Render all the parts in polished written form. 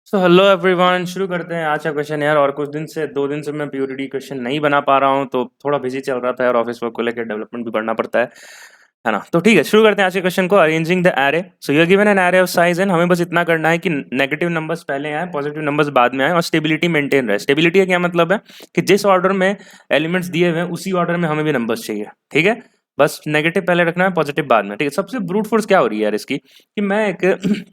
So hello everyone, शुरू करते हैं आज का क्वेश्चन यार। और कुछ दिन से 2 दिन से मैं प्योरिटी क्वेश्चन नहीं बना पा रहा हूँ, तो थोड़ा बिजी चल रहा था यार। ऑफिस वर्क को लेकर डेवलपमेंट भी बढ़ना पड़ता है ना। तो ठीक है, शुरू करते हैं आज के क्वेश्चन को। Arranging the array. So you are given an array of size n. हमें बस इतना करना है कि नेगेटिव नंबर्स पहले आए, पॉजिटिव नंबर्स बाद में आए और स्टेबिलिटी मेंटेन रहे। स्टेबिलिटी का क्या मतलब है कि जिस ऑर्डर में एलिमेंट्स दिए हुए हैं उसी ऑर्डर में हमें भी नंबर्स चाहिए। ठीक है, बस नेगेटिव पहले रखना है, पॉजिटिव बाद में। ठीक है, सबसे ब्रूट फोर्स क्या हो रही है यार इसकी कि मैं एक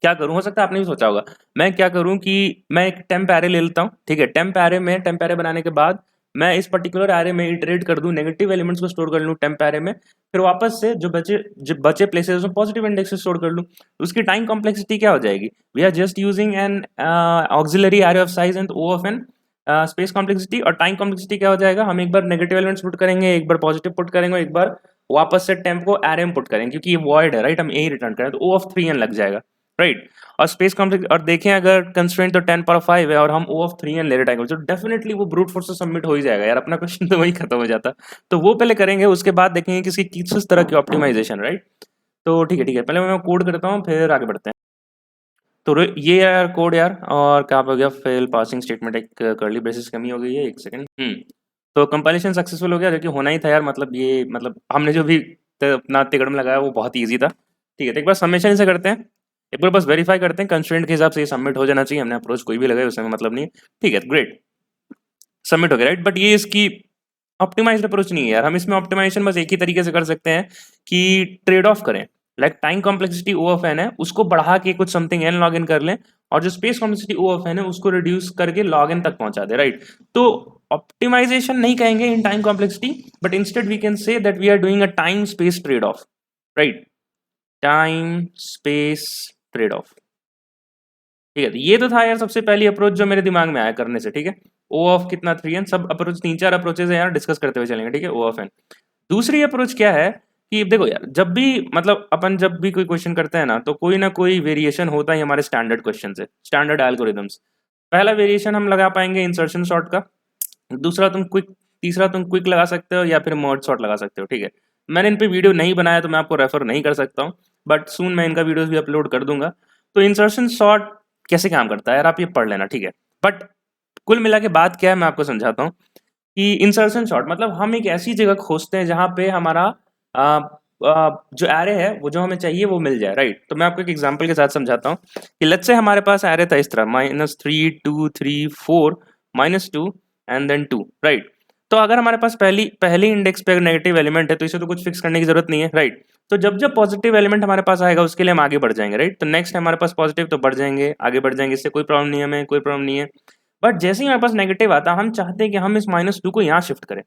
क्या करूं, हो सकता है आपने भी सोचा होगा। मैं क्या करूं कि मैं एक टेम्प एरे ले लेता हूं। ठीक है, टेम्प एरे बनाने के बाद मैं इस पर्टिकुलर एरे में इटरेट कर दूं, नेगेटिव एलिमेंट्स को स्टोर कर लूं टेम्प एरे में, फिर वापस से जो बचे प्लेसेस उसमें पॉजिटिव इंडेक्स से स्टोर कर लूं। तो उसकी टाइम कॉम्प्लेक्सिटी क्या हो जाएगी? We are just using an auxiliary array of size and O of n space complexity. और टाइम कॉम्प्लेक्सिटी क्या हो जाएगा? हम एक बार नेगेटिव एलिमेंट्स पुट करेंगे, एक बार पॉजिटिव पुट करेंगे, एक बार वापस से टेम्प को एरे में पुट करेंगे, क्योंकि ये वॉइड है राइट, हम ए रिटर्न करें तो ओ ऑफ 3n लग जाएगा राइट। और स्पेस कॉम्प्लेक्स और देखें अगर कंस्ट्रेंट तो 10 पावर 5 है और हम ओ ऑफ 3n ले रहे हैं तो डेफिनेटली वो ब्रूट फोर्स से सबमिट हो ही जाएगा यार। अपना क्वेश्चन तो वही खत्म हो जाता। तो वो पहले करेंगे, उसके बाद देखेंगे कि इसकी किस तरह की ऑप्टिमाइजेशन राइट। तो ठीक है, पहले मैं कोड करता हूँ फिर आगे बढ़ते हैं। तो ये यार कोड यार, और क्या हो गया, फेल पासिंग स्टेटमेंट, एक कर्ली ब्रेसेस कमी हो गई है, एक सेकंड। तो कंपाइलेशन सक्सेसफुल हो गया, जो कि होना ही था यार। मतलब ये मतलब हमने जो भी अपना तिकड़म लगाया वो बहुत ईजी था। ठीक है, तो एक बार सबमिशन से करते हैं, एक बार बस वेरीफाई करते हैं कंस्ट्रेंट के हिसाब से ये सबमिट हो जाना चाहिए। हमने अप्रोच कोई भी लगाई उसमें मतलब नहीं है। ठीक है, ग्रेट, सबमिट हो गया राइट। बट ये इसकी ऑप्टिमाइज्ड अप्रोच नहीं है यार। हम इसमें ऑप्टिमाइजेशन बस एक ही तरीके से कर सकते हैं कि ट्रेड ऑफ करें। Like time complexity O of n है, उसको बढ़ा के कुछ समथिंग एन लॉग इन कर लें, और जो space complexity O of n है उसको रिड्यूस करके लॉग एन तक पहुंचा दे राइट। तो ऑप्टिमाइजेशन नहीं कहेंगे in time complexity, but instead we can say that we are doing a time space trade off right. Time space trade off. ठीक है, तो ये तो था यार सबसे पहली अप्रोच जो मेरे दिमाग में आया करने से। ठीक है, ओ ऑफ कितना 3n, सब अप्रोच 3-4 अप्रोचेज है यार, डिस्कस करते हुए चलेंगे। ठीक है, ओ ऑफ एन। दूसरी अप्रोच क्या है कि देखो यार, जब भी मतलब अपन जब भी कोई क्वेश्चन करते हैं ना कोई वेरिएशन होता है हमारे स्टैंडर्ड क्वेश्चन से, स्टैंडर्ड एल्गोरिदम्स। पहला वेरिएशन हम लगा पाएंगे इंसर्शन शॉर्ट का, दूसरा तुम क्विक, तीसरा तुम क्विक लगा सकते हो, या फिर मर्ज शॉर्ट लगा सकते हो। ठीक है, मैंने इन पे वीडियो नहीं बनाया तो मैं आपको रेफर नहीं कर सकता हूँ, बट सून मैं इनका वीडियोस भी अपलोड कर दूंगा। तो इंसर्शन शॉर्ट कैसे काम करता है यार, आप ये पढ़ लेना। ठीक है, बट कुल मिला के बात क्या है मैं आपको समझाता हूँ कि इंसर्शन शॉर्ट मतलब हम एक ऐसी जगह खोजते हैं जहां पे हमारा जो एरे है वो जो हमें चाहिए वो मिल जाए राइट। तो मैं आपको एक एग्जांपल के साथ समझाता हूँ कि लेट्स से हमारे पास एरे था इस तरह -3 2 3 4 -2 एंड देन 2 राइट। तो अगर हमारे पास पहली इंडेक्स पे नेगेटिव एलिमेंट है तो इसे तो कुछ फिक्स करने की जरूरत नहीं है राइट। तो जब जब पॉजिटिव एलिमेंट हमारे पास आएगा उसके लिए हम आगे बढ़ जाएंगे राइट। तो नेक्स्ट हमारे पास पॉजिटिव, तो बढ़ जाएंगे, आगे बढ़ जाएंगे, इससे कोई प्रॉब्लम नहीं है, हमें कोई प्रॉब्लम नहीं है। बट जैसे ही हमारे पास नेगेटिव आता हम चाहते हैं कि हम इस -2 को यहाँ शिफ्ट करें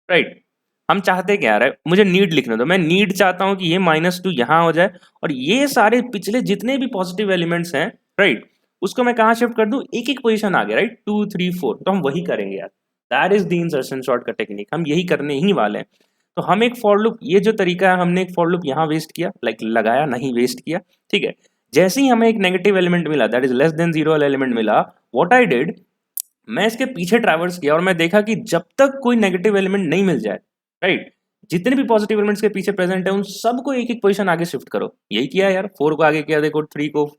राइट। हम चाहते क्या है, मुझे नीड लिखने दो, मैं नीड चाहता हूँ कि ये -2 यहाँ हो जाए और ये सारे पिछले जितने भी पॉजिटिव एलिमेंट्स हैं राइट उसको मैं कहाँ शिफ्ट कर दूँ, एक एक पोजीशन आ गया राइट, 2 3 4। तो हम वही करेंगे यार, that is the insertion short का टेक्निक, हम यही करने ही वाले हैं। तो हम एक फॉर लूप, ये जो तरीका है हमने एक फॉर लूप यहाँ वेस्ट किया, लाइक लगाया नहीं वेस्ट किया। ठीक है, जैसे ही हमें एक नेगेटिव एलिमेंट मिला दैट इज लेस देन 0 वाला एलिमेंट मिला, व्हाट आई डिड, मैं इसके पीछे ट्रैवर्स किया और मैं देखा कि जब तक कोई नेगेटिव एलिमेंट नहीं मिल जाए राइट, जितने भी पॉजिटिव एलिमेंट्स के पीछे प्रेजेंट है उन सबको एक एक पोजीशन आगे शिफ्ट करो। यही किया यार, 4 को आगे किया, देखो 3 को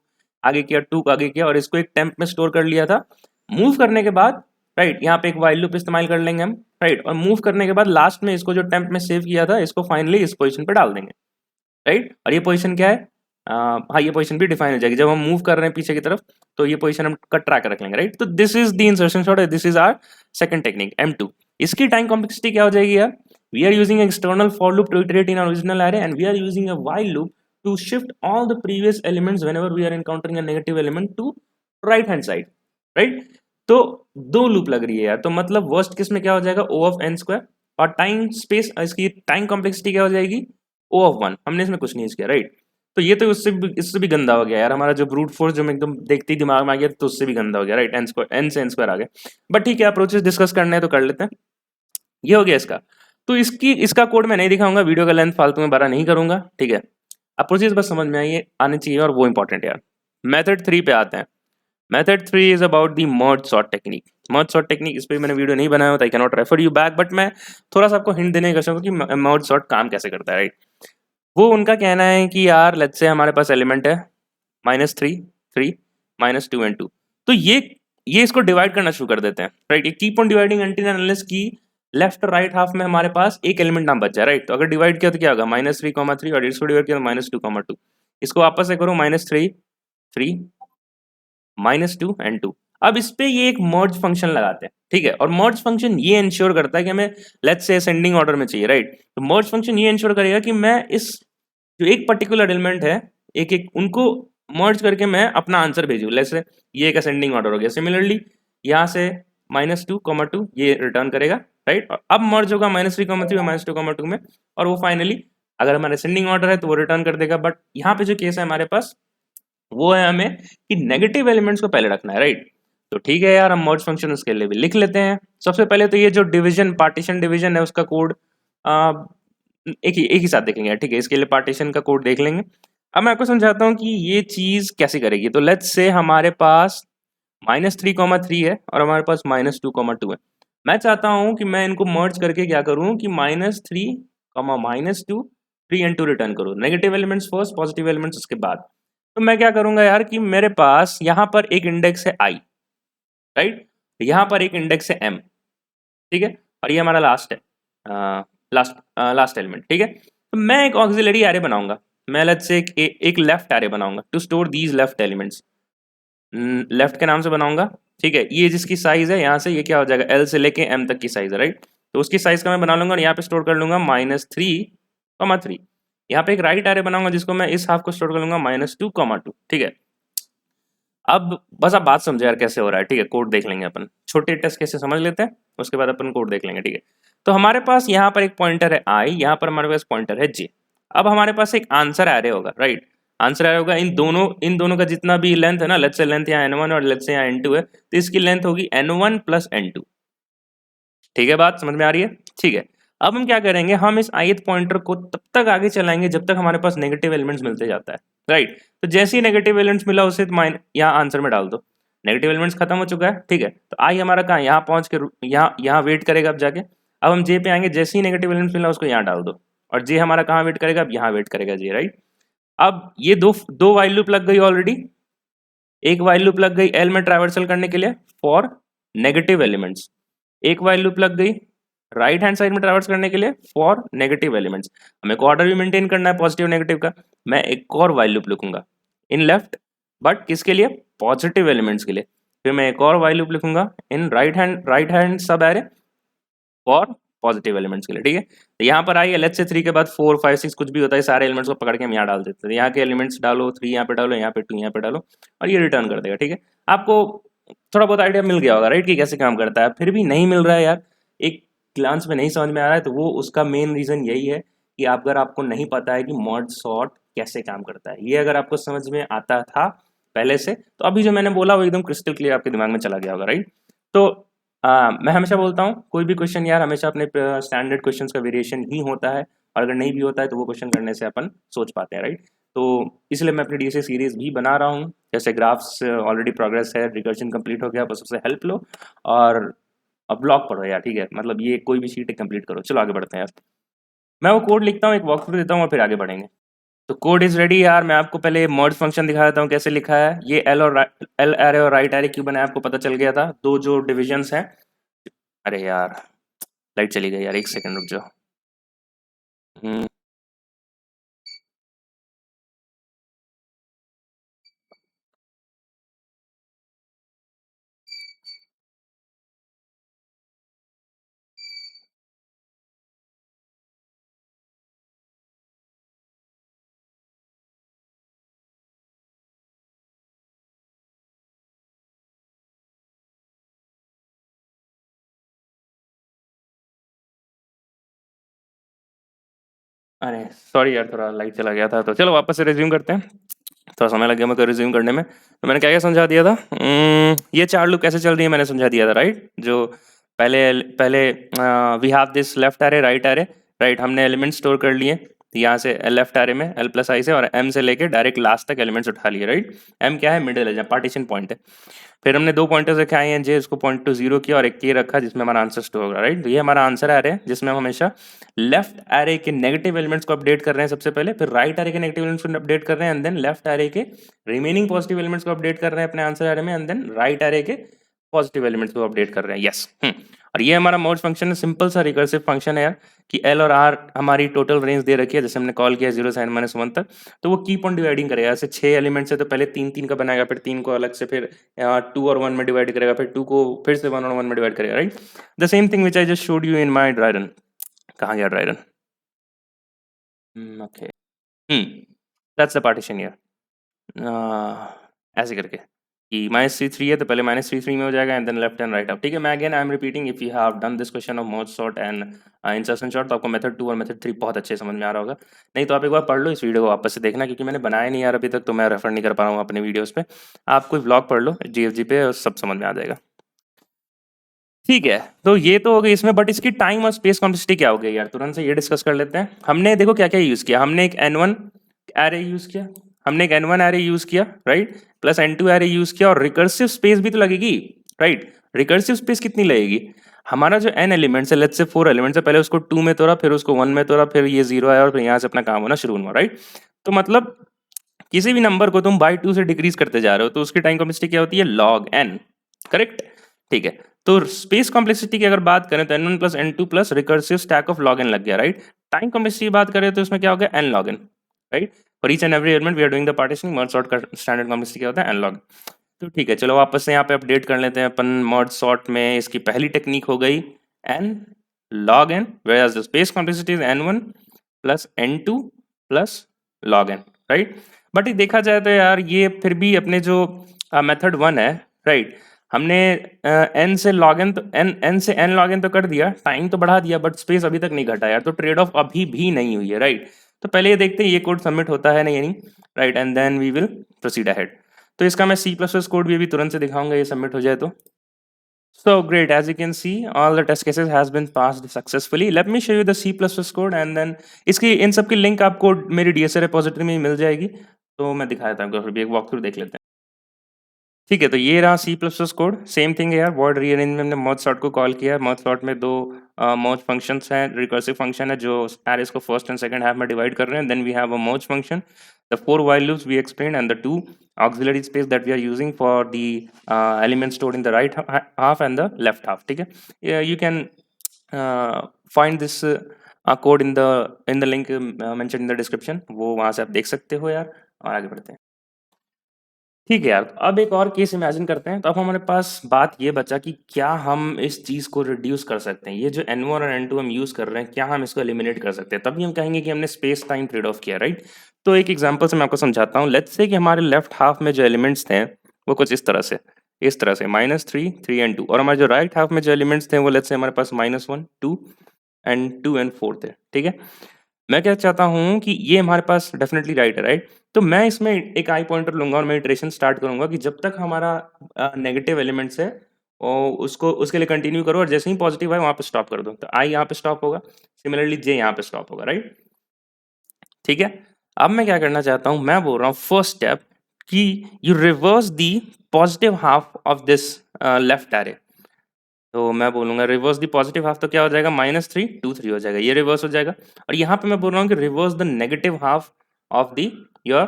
आगे किया, 2 को आगे किया, और इसको एक टेम्प में स्टोर कर लिया था। मूव करने के बाद राइट यहाँ पे एक वाइल लूप इस्तेमाल कर लेंगे हम राइट, और मूव करने के बाद लास्ट में इसको जो टेम्प में सेव किया था इसको फाइनली इस पोजीशन पे डाल देंगे राइट। और ये पोजीशन क्या है, हाँ ये पोजीशन भी डिफाइन हो जाएगी जब हम मूव कर रहे हैं पीछे की तरफ, तो ये पोजीशन हम का ट्रैक रख लेंगे राइट। तो this is the insertion sort, this is our second technique M2। इसकी टाइम कॉम्प्लेक्सिटी क्या हो जाएगी यार, we are using external for loop to iterate in original array and we are using a while loop to shift all the previous elements whenever we are encountering a negative element to right hand side right. तो दो loop लग रही है यार, तो मतलब worst case में क्या हो जाएगा, O ऑफ n स्क्वायर, और टाइम स्पेस इसकी टाइम कॉम्प्लेक्सिटी क्या हो जाएगी, O ऑफ 1। हमने इसमें कुछ नहीं किया राइट। तो ये तो इससे भी गंदा हो गया यार, हमारा जो ब्रूट फोर्स जो एकदम देखते ही दिमाग में आ गया तो उससे भी गंदा हो गया राइट, n से n स्क्वायर आ गया। बट ठीक है, अप्रोचेस डिस्कस करने हैं तो कर लेते हैं। ये हो गया इसका। तो इसका कोड मैं नहीं दिखाऊंगा, वीडियो का लेंथ फालतू में बड़ा नहीं करूंगा। ठीक है, अप्रोचेस बस समझ में आने चाहिए और वो इंपॉर्टेंट यार। मेथड 3 पे आते हैं। Method 3 is about the merge sort technique. Merge sort technique, इस पर मैंने वीडियो नहीं बनाया होता, I can not refer you back, but मैं थोड़ा सा आपको हिंट देने का चाहूँगा कि मर्ज सॉर्ट काम कैसे करता है राइट। वो उनका कहना है कि यार लेट्स से हमारे पास एलिमेंट है -3 3 -2 एंड 2। तो ये इसको डिवाइड करना शुरू कर देते हैं, राइट। ये keep on dividing until and unless की लेफ्ट और राइट हाफ में हमारे पास एक एलिमेंट ना बच जाए, राइट। तो अगर डिवाइड किया तो क्या होगा, -3, 3 और इसको डिवाइड किया तो -2, 2। इसको वापस से करो, -3, 3, -2 एंड 2। अब इस पे ये एक मर्ज फंक्शन लगाते हैं, ठीक है। और मर्ज फंक्शन ये इंश्योर करता है कि हमें लेट्स से असेंडिंग ऑर्डर में चाहिए, राइट। तो मर्ज फंक्शन ये इंश्योर करेगा कि मैं इस जो एक पर्टिकुलर एलिमेंट है, एक एक उनको मर्ज करके मैं अपना आंसर भेजूँ। लेट्स से ये एक असेंडिंग ऑर्डर हो गया। सिमिलरली यहाँ से -2, 2 ये रिटर्न करेगा, राइट। और अब मर्ज होगा -3, 3 और -2, 2 में, और वो फाइनली अगर हमारा असेंडिंग ऑर्डर है तो वो रिटर्न कर देगा। बट यहाँ पे जो केस है हमारे पास वो है हमें कि नेगेटिव एलिमेंट्स को पहले रखना है, राइट। तो ठीक है यार, हम मर्ज फंक्शन उसके लिए भी लिख लेते हैं। सबसे पहले तो ये जो डिवीजन पार्टीशन डिवीजन है उसका कोड एक ही साथ देखेंगे, ठीक है। इसके लिए पार्टीशन का कोड देख लेंगे। अब मैं आपको समझाता हूँ कि ये चीज कैसे करेगी। तो लेट्स से हमारे पास -3, 3 है और हमारे पास -2, 2 है। मैं चाहता हूँ कि मैं इनको मर्ज करके क्या करूँ कि -3, -2, 3 एंड 2 रिटर्न करूँ। Negative elements first, positive elements उसके बाद। तो मैं क्या करूंगा यार कि मेरे पास यहाँ पर एक इंडेक्स है i, राइट। यहाँ पर एक इंडेक्स है m, ठीक है। और ये हमारा लास्ट है, लास्ट एलिमेंट, ठीक है। तो मैं एक ऑक्सिलरी एरे बनाऊंगा। मैं लेट्स से एक लेफ्ट एरे बनाऊंगा to store these left elements. Left के नाम से बनाऊंगा, ठीक है। ये जिसकी साइज है यहाँ से ये क्या हो जाएगा, l से लेके m तक की साइज है, राइट। तो उसकी साइज का मैं बना लूंगा और यहाँ पे स्टोर कर लूंगा -3, 3। यहाँ पे एक राइट एरे बनाऊंगा जिसको मैं इस हाफ को स्टोर कर लूंगा -2, 2, ठीक है। अब बस आप बात समझे यार कैसे हो रहा है, ठीक है। कोड देख लेंगे अपन, छोटे टेस्ट कैसे समझ लेते हैं, उसके बाद अपन कोड देख लेंगे, ठीक है। तो हमारे पास यहाँ पर एक पॉइंटर है i, यहाँ पर हमारे पास पॉइंटर है j। अब हमारे पास एक आंसर एरे होगा, राइट। आंसर एरे होगा इन दोनों का जितना भी लेंथ है ना, लेट्स से लेंथ यहाँ n1 और लेट्स से यहाँ n2 है, तो इसकी लेंथ होगी n1 + n2। ठीक है, बात समझ में आ रही है, ठीक है। अब हम क्या करेंगे, हम इस ith पॉइंटर को तब तक आगे चलाएंगे जब तक हमारे पास नेगेटिव एलिमेंट्स मिलते जाता है, राइट। तो जैसे ही नेगेटिव एलिमेंट्स मिला उसे यहाँ आंसर में डाल दो। नेगेटिव एलिमेंट्स खत्म हो चुका है, ठीक है। तो आई हमारा कहाँ, यहाँ पहुंच के यहाँ वेट करेगा। अब जाके अब हम जे पे आएंगे, जैसे ही नेगेटिव एलिमेंट्स मिला उसको यहाँ डाल दो, और जे हमारा कहाँ वेट करेगा, अब यहाँ वेट करेगा जे, राइट। अब ये दो वाइल लूप लग गई ऑलरेडी। एक वाइल लूप लग गई एल में ट्रैवर्सल करने के लिए फॉर नेगेटिव एलिमेंट्स, एक वाइल लूप लग गई राइट हैंड साइड में ट्रैवर्स करने के लिए फॉर नेगेटिव एलिमेंट्स। हमें को ऑर्डर भी मेंटेन करना है पॉजिटिव नेगेटिव का। मैं एक और वाइल लूप लिखूंगा इन लेफ्ट, बट किसके लिए, पॉजिटिव एलिमेंट्स के लिए। फिर मैं एक और वाइल लूप लिखूंगा इन राइट हैंड सब एरे फॉर पॉजिटिव एलिमेंट्स के लिए, ठीक है। तो यहाँ पर आई लेट्स से 3 के बाद 4, 5, 6 कुछ भी होता है, सारे एलिमेंट्स को पकड़ के हम यहाँ डाल देते हैं। यहाँ के एलिमेंट्स डालो, 3 यहाँ पे डालो, यहाँ पे 2 यहाँ पे डालो, और ये रिटर्न कर देगा, ठीक है। आपको थोड़ा बहुत आइडिया मिल गया होगा, राइट, कि कैसे काम करता है। फिर भी नहीं मिल रहा है यार, एक ग्लांस में नहीं समझ में आ रहा है, तो वो उसका मेन रीज़न यही है कि अगर आपको नहीं पता है कि मर्ज सॉर्ट कैसे काम करता है। ये अगर आपको समझ में आता था पहले से, तो अभी जो मैंने बोला वो एकदम क्रिस्टल क्लियर आपके दिमाग में चला गया होगा, राइट। तो मैं हमेशा बोलता हूँ कोई भी क्वेश्चन यार हमेशा अपने स्टैंडर्ड क्वेश्चंस का वेरिएशन ही होता है, और अगर नहीं भी होता है तो वो क्वेश्चन करने से अपन सोच पाते हैं, राइट। तो इसलिए मैं अपनी डीएसए सीरीज भी बना रहा हूँ। जैसे ग्राफ्स ऑलरेडी प्रोग्रेस है, रिकर्जन कंप्लीट हो गया, बस उससे हेल्प लो और अब ब्लॉक पढ़ो यार, ठीक है। मतलब ये कोई भी शीट कंप्लीट करो। चलो आगे बढ़ते हैं यार। मैं वो कोड लिखता हूँ, एक वॉक थ्रू देता हूँ और फिर आगे बढ़ेंगे। तो कोड इज रेडी यार। मैं आपको पहले मर्ज फंक्शन दिखा देता हूँ कैसे लिखा है। ये एल एरे और राइट एरे क्यों बनाया आपको पता चल गया था। दो जो डिविजन्स हैं, अरे यार लाइट चली गई यार, एक सेकंड रुक जाओ। अरे सॉरी यार, थोड़ा लाइट चला गया था। तो चलो वापस से रिज्यूम करते हैं, थोड़ा समय लग गया मेरे को रिज्यूम करने में। तो मैंने क्या क्या समझा दिया था, ये चार लूप कैसे चल रही है मैंने समझा दिया था, राइट। जो पहले पहले we have this left array right array, right. हमने एलिमेंट स्टोर कर लिए, तो यहाँ से लेफ्ट एरे में l प्लस आई से और m से लेके डायरेक्ट लास्ट तक एलिमेंट्स उठा लिए, राइट। m क्या है, मिडिल है, पार्टीशन पॉइंट है। फिर हमने दो पॉइंटर्स रखे आई एन जे, उसको पॉइंट टू 0 किया और एक के रखा जिसमें हमारा आंसर स्टोर होगा, राइट। तो ये हमारा आंसर एरे है जिसमें हम हमेशा लेफ्ट एरे के नेगेटिव एलिमेंट्स को अपडेट कर रहे हैं सबसे पहले, फिर राइट एरे के नेगेटिव एलिमेंट्स को अपडेट कर रहे हैं, एंड देन लेफ्ट एरे के रिमेनिंग पॉजिटिव एलिमेंट्स को अपडेट कर रहे हैं अपने आंसर एरे में, एंड देन राइट एरे के पॉजिटिव एलिमेंट्स को अपडेट कर रहे हैं। यस और ये हमारा मर्ज फंक्शन है, सिंपल सा रिकर्सिव फंक्शन है यार कि एल और आर हमारी टोटल रेंज दे रखी है, जैसे हमने कॉल किया 0 से n-1 तक, तो वो कीप ऑन डिवाइडिंग करेगा। ऐसे 6 एलिमेंट्स है तो पहले 3 का बनाएगा, फिर 3 को अलग से, फिर 2 और 1 में डिवाइड करेगा, फिर 2 को फिर से 1 और 1 में डिवाइड करेगा, right. The same thing which I just showed you in my dry run. कहाँ गया dry run? Okay, that's the partition here. ऐसे करके कि -3 है तो पहले -3 में हो जाएगा and then left and right up, ठीक है। मैं again I am repeating, if you have done this question of merge sort and insertion sort तो आपको मेथड 2 और मेथड 3 बहुत अच्छे समझ में आ रहा होगा। नहीं तो आप एक बार पढ़ लो इस वीडियो को वापस से देखना, क्योंकि मैंने बनाया नहीं यार अभी तक, तो मैं रेफर नहीं कर पा रहा हूँ अपने वीडियोस पे। आप कोई व्लॉग पढ़ लो GFG पे और सब समझ में आ जाएगा, ठीक है। तो ये तो हो गई इसमें, बट इसकी टाइम और स्पेस कॉम्प्लेक्सिटी क्या हो गई यार, तुरंत से ये डिस्कस कर लेते हैं। हमने देखो क्या क्या यूज किया, हमने एक n1 एरे यूज किया, हमने एक n1 एरे यूज किया, right, plus n2 array use किया, और रिकर्सिव स्पेस भी तो लगेगी, राइट। रिकर्सिव स्पेस कितनी लगेगी, हमारा जो n एलिमेंट्स है, लेट्स से 4 एलिमेंट्स है, पहले उसको 2 में तोड़ा, फिर उसको 1 में तोड़ा, फिर ये 0 आया और फिर यहाँ से अपना काम होना शुरू हुआ, राइट। तो मतलब किसी भी नंबर को तुम बाई 2 से डिक्रीज करते जा रहे हो तो उसकी टाइम कॉम्प्लेक्सिटी क्या होती है, log n, करेक्ट, ठीक है। तो स्पेस कॉम्प्लेक्सिटी की अगर बात करें तो n1 plus n2 plus recursive stack of log n लग गया, राइट। टाइम कॉम्प्लेक्सिटी की बात करें तो इसमें क्या हो गया, n log n, राइट। For each and every element we are doing the partitioning, merge sort का स्टैंडर्ड कॉम्प्लेक्सिटी क्या होता है, n log। तो ठीक है, चलो वापस से यहाँ पे अपडेट कर लेते हैं अपन मर्ज सॉर्ट में। इसकी पहली टेक्निक हो गई n log n, whereas the space complexity is n1 plus n2 plus log n, right. But ये देखा जाए तो यार ये फिर भी अपने जो मेथड 1 है, राइट, हमने n से log n तो n से n log n तो कर दिया, टाइम तो बढ़ा दिया, बट स्पेस अभी तक नहीं घटा यार, तो ट्रेड ऑफ अभी भी नहीं हुई है, राइट। तो पहले ये देखते हैं ये कोड सबमिट होता है नहीं, right, and then we will proceed ahead. तो इसका मैं C++ कोड भी अभी तुरंत से दिखाऊंगा, ये सबमिट हो जाए तो। So great, as you can see, all the test cases has been passed successfully. Let me show you the C++ code and then इसकी इन सब की लिंक आपको मेरी DSA repository में मिल जाएगी, तो मैं दिखा देता हूँ, फिर भी एक वॉक थ्रू देख लेते हैं। ठीक है, तो ये रहा C++ कोड, सेम थिंग है यार, वर्ड रीअरेंजमेंट हमने मर्ज सॉर्ट को कॉल किया है। मर्ज सॉर्ट में दो मर्ज फंक्शंस हैं, रिकर्सिव फंक्शन है जो एरेस को फर्स्ट एंड सेकंड हाफ में डिवाइड कर रहे हैं, then we have a merge function, the 4 while loops we explained, and the 2 auxiliary space that we are using for the elements stored in the right half and the left half, ठीक है। You can find this code in the link mentioned in the description, वो वहाँ से आप देख सकते हो यार, और आगे बढ़ते हैं। ठीक है यार, अब एक और केस इमेजिन करते हैं। तो अब हमारे पास बात ये बचा कि क्या हम इस चीज़ को रिड्यूस कर सकते हैं, ये जो n1 और n2 हम यूज़ कर रहे हैं, क्या हम इसको एलिमिनेट कर सकते हैं, तभी हम कहेंगे कि हमने स्पेस टाइम ट्रेड ऑफ किया, राइट। तो एक एग्जांपल से मैं आपको समझाता हूँ। लेट्स से कि हमारे लेफ्ट हाफ में जो एलिमेंट्स थे वो कुछ इस तरह से -3, 3 एंड 2, और हमारे जो राइट हाफ में जो एलिमेंट्स थे वो लेट्स से हमारे पास -1, 2 एंड 4 थे, ठीक है। मैं क्या चाहता हूँ कि ये हमारे पास डेफिनेटली राइट है, राइट। तो मैं इसमें एक आई पॉइंटर लूंगा और मैं इटरेशन स्टार्ट करूंगा कि जब तक हमारा नेगेटिव एलिमेंट्स है और उसको उसके लिए कंटिन्यू करो, और जैसे ही पॉजिटिव है वहां पे स्टॉप कर दो। तो आई यहाँ पे स्टॉप होगा, सिमिलरली जे यहाँ पे स्टॉप होगा, राइट, ठीक है। अब मैं क्या करना चाहता हूँ, मैं बोल रहा हूँ फर्स्ट स्टेप कि you reverse the positive half of this left array. तो मैं बोलूंगा रिवर्स दी पॉजिटिव हाफ, तो क्या हो जाएगा, -3, 2, 3 हो जाएगा, ये रिवर्स हो जाएगा। और यहाँ पे मैं बोल रहा हूँ कि reverse the negative half of the your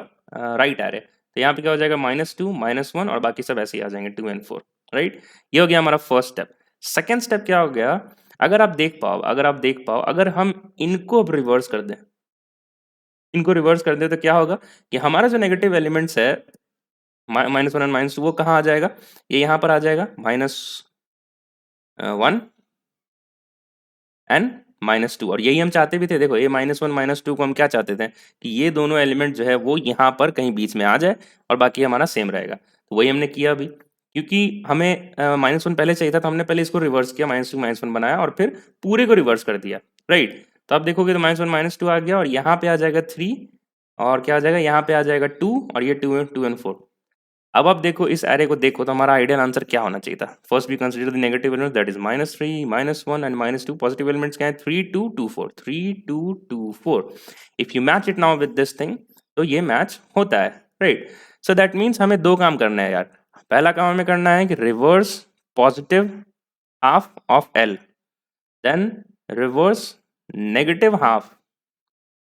right array. तो यहाँ पे क्या हो जाएगा, -2, -1, और बाकी सब ऐसे ही आ जाएंगे 2 एंड 4, राइट। ये हो गया हमारा फर्स्ट स्टेप। सेकेंड स्टेप क्या हो गया, अगर आप देख पाओ अगर हम इनको अब रिवर्स कर दें, तो क्या होगा कि हमारा जो नेगेटिव एलिमेंट्स है -1 और -2 वो कहाँ आ जाएगा, ये यहाँ पर आ जाएगा, -1 एंड -2। और यही हम चाहते भी थे। देखो ये -1 -2 को हम क्या चाहते थे कि ये दोनों एलिमेंट जो है वो यहाँ पर कहीं बीच में आ जाए और बाकी हमारा सेम रहेगा। तो वही हमने किया अभी, क्योंकि हमें -1 पहले चाहिए था, तो हमने पहले इसको रिवर्स किया, -2 -1 बनाया और फिर पूरे को रिवर्स कर दिया, राइट। तो आप देखोगे तो -1 -2 आ गया, और यहाँ पे आ जाएगा 3, और क्या आ जाएगा, यहाँ पे आ जाएगा 2, और ये 2 एंड 4। अब आप देखो इस एरे को देखो तो हमारा आइडियल आंसर क्या होना चाहिए था। First we consider the negative element that is -3 -1 and -2। Positive elements क्या है 3 2 2 4 3 2 2 4। If you match it now with this thing तो ये मैच होता है, राइट। सो दैट मीन्स हमें दो काम करना है यार। पहला काम हमें करना है कि reverse positive half of L, then reverse negative half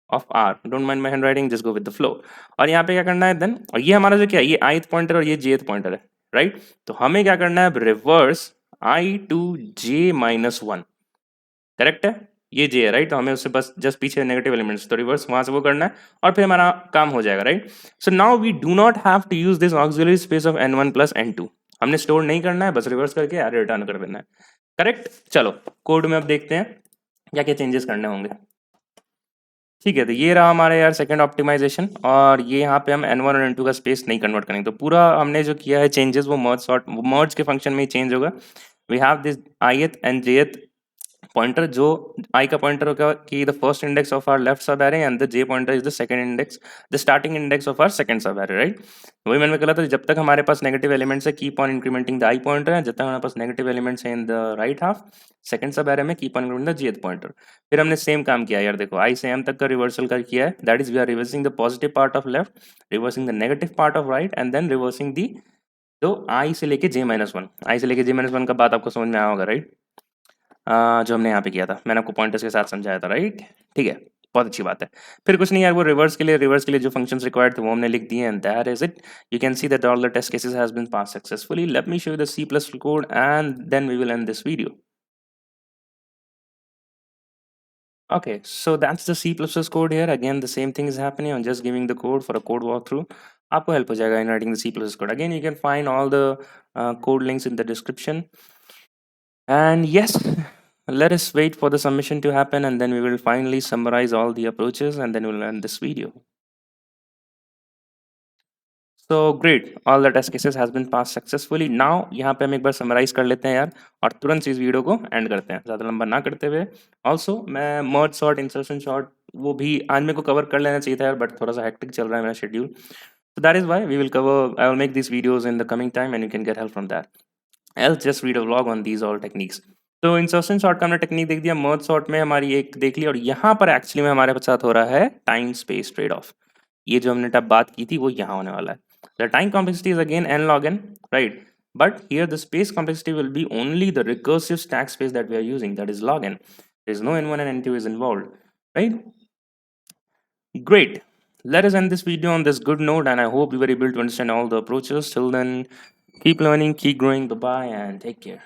of R. Don't mind my hand writing, just go with the flow. और यहाँ पे क्या करना है देन, और ये हमारा जो क्या है, ये ith पॉइंटर और ये jth पॉइंटर है, राइट। तो हमें क्या करना है, reverse i to j minus 1, correct है। ये j है, राइट। तो हमें उससे बस जस्ट पीछे नेगेटिव एलिमेंट्स, तो रिवर्स वहां से वो करना है और फिर हमारा काम हो जाएगा, right. So now we do not have to use this auxiliary space of n1 plus n2। हमने स्टोर नहीं करना है, बस रिवर्स करके यार रिटर्न कर देना है, करेक्ट। चलो कोड में अब देखते हैं क्या क्या चेंजेस करने होंगे। ठीक है, तो ये रहा हमारा यार सेकंड ऑप्टिमाइजेशन, और ये यहाँ पे हम n1 और n2 का स्पेस नहीं कन्वर्ट करेंगे। तो पूरा हमने जो किया है चेंजेस वो मर्ज के फंक्शन में ही चेंज होगा। We have this ith and jth pointer, जो i का पॉइंटर होगा कि the first index of our left sub array and the j pointer is the second index, the starting index of our second sub array, right. वही मैंने कहा था, जब तक हमारे पास नेगेटिव एलिमेंट्स है keep on incrementing the i pointer, है जब तक हमारे पास नेगेटिव एलिमेंट्स है इन the right half second sub array में keep on incrementing the jth pointer. फिर हमने सेम काम किया यार, देखो i से m तक का रिवर्सल कर किया है, that is we are reversing the positive part of left, reversing the negative part of right and then reversing the, तो i से लेके j-1, i से लेके j-1 का बात आपको समझ में आया होगा, राइट। जो हमने यहाँ पे किया था, मैंने आपको पॉइंटर्स के साथ समझाया था, राइट। ठीक है, बहुत अच्छी बात है। फिर कुछ नहीं यार, वो रिवर्स के लिए जो फंक्शंस रिक्वायर्ड थे वो हमने लिख दिए, and that is it. You can see that all the test cases has been pass successfully. Let me show you the C+ code and then we will end this video. Okay, so that's the C++ code here. Again, the same thing is happening. I'm just giving the code for a code walkthrough. आपको help हो जाएगा in writing the C++ code. Again, you can find all the code links in the description. And yes, let us wait for the submission to happen, and then we will finally summarize all the approaches, and then we'll end this video. So great, all the test cases has been passed successfully. Now यहाँ पे हम एक बार summarize कर लेते हैं यार, और तुरंत से इस वीडियो को end करते हैं, ज़्यादा लंबा ना करते हुए। Also मैं merge sort, insertion sort वो भी आज मेरे को cover कर लेना चाहिए था यार, but थोड़ा सा hectic चल रहा है मेरा schedule. So that is why we will cover, I will make these videos in the coming time and you can get help from that. Else just read a vlog on these all techniques. तो insertion short का हमने technique देख दिया, मर्ज short में हमारी एक देख ली, और यहाँ पर एक्चुअली में हमारे साथ हो रहा है टाइम स्पेस ट्रेड ऑफ। ये जो हमने तब बात की थी वो यहाँ होने वाला है। The time complexity is again n log n, right, but here the space complexity will be only the recursive stack space that we are using, that is log n. There is no n1 and n2 is involved, right? Great. Let us end this video on this good note, and I hope you were able to understand all the approaches. Till then, keep learning, keep growing. Bye bye and take care.